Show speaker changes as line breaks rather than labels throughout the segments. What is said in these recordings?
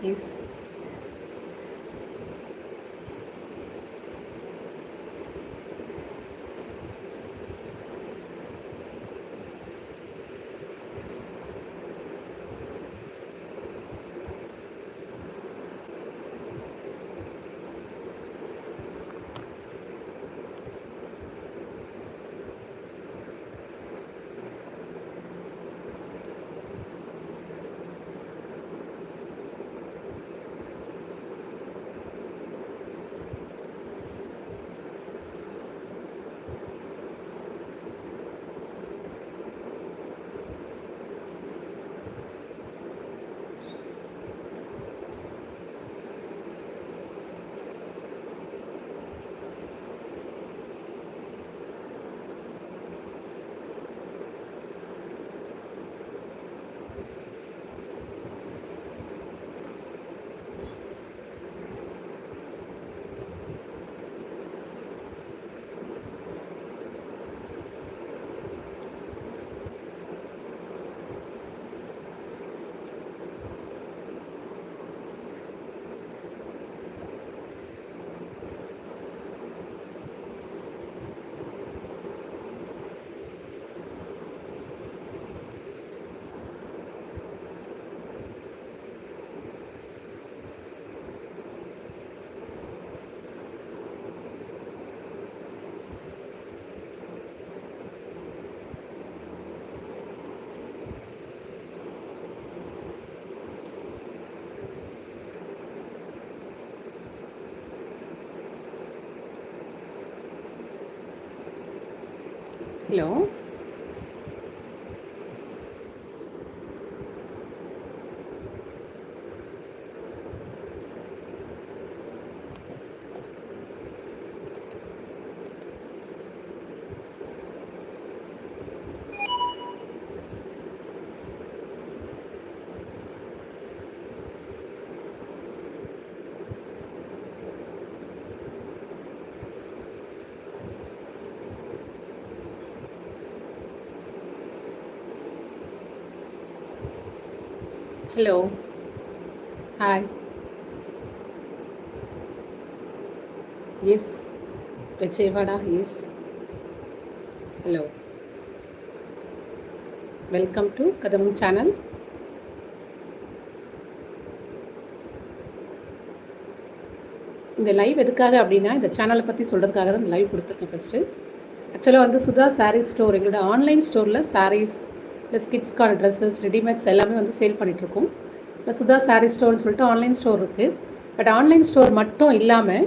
Yes. Hello. Hello. Hi. Yes. Vijayawada. Yes. Hello. Welcome to Kadamam channel. இந்த live எதுக்காக அப்படின்னா இந்த சேனலை பற்றி சொல்கிறதுக்காக தான் இந்த லைவ் கொடுத்துருக்கேன் ஃபஸ்ட்டு. ஆக்சுவலாக வந்து சுதா சாரீ ஸ்டோர் எங்களோட ஆன்லைன் ஸ்டோரில் சாரீஸ் ப்ளஸ் கிட்ஸ்க்கான ட்ரெஸ்ஸஸ் ரெடிமேட்ஸ் எல்லாமே வந்து சேல் பண்ணிகிட்ருக்கோம். இப்போ சுதா சாரீ ஸ்டோர்னு சொல்லிட்டு ஆன்லைன் ஸ்டோர் இருக்குது. பட் ஆன்லைன் ஸ்டோர் மட்டும் இல்லாமல்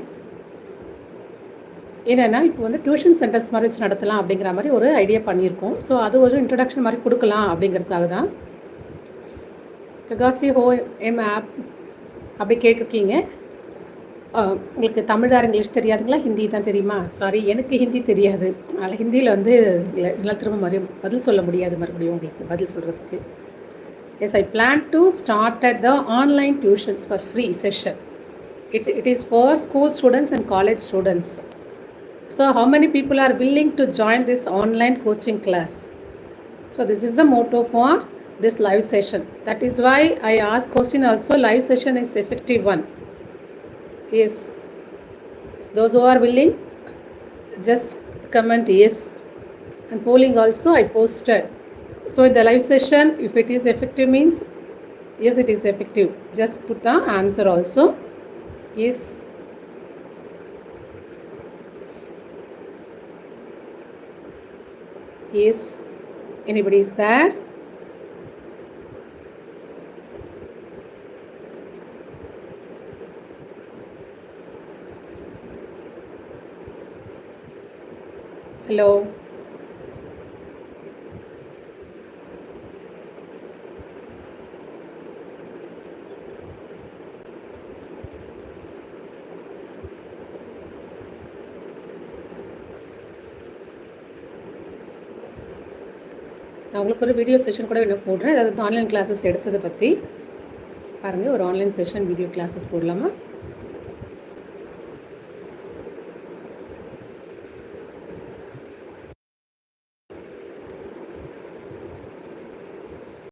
என்னென்னா இப்போ வந்து டியூஷன் சென்டர்ஸ் மாதிரி வச்சு நடத்தலாம் அப்படிங்கிற மாதிரி ஒரு ஐடியா பண்ணியிருக்கோம். ஸோ அது ஒரு இன்ட்ரடக்ஷன் மாதிரி கொடுக்கலாம் அப்படிங்கிறதுக்காக தான். ககாசி ஹோ எம் ஆப் அப்படி கேட்டிருக்கீங்க. உங்களுக்கு தமிழ் ஆர் இங்கிலீஷ் தெரியாதுங்களா? ஹிந்தி தான் தெரியுமா? சாரி, எனக்கு ஹிந்தி தெரியாது. அதனால் ஹிந்தியில் வந்து என்னால் திரும்ப பதில் சொல்ல முடியாது மறுபடியும் உங்களுக்கு பதில் சொல்கிறதுக்கு. Yes, I plan to start at the online tuitions for free session. It is for school students and college students. So how many people are willing to join this online coaching class? So this is the motto for this live session. That is why I ask question also, live session is effective one. Yes, those who are willing, just comment yes. And polling also I posted. So in the live session, if it is effective means yes, it is effective. Just put the answer also. Yes. Yes. Anybody is there? Hello. நான் உங்களுக்கு ஒரு video session கூட இன்னும் போடுறேன். அதாவது online classes எடுத்ததை பற்றி பாருங்கள். ஒரு ஆன்லைன் செஷன் வீடியோ கிளாஸஸ் போடலாமா?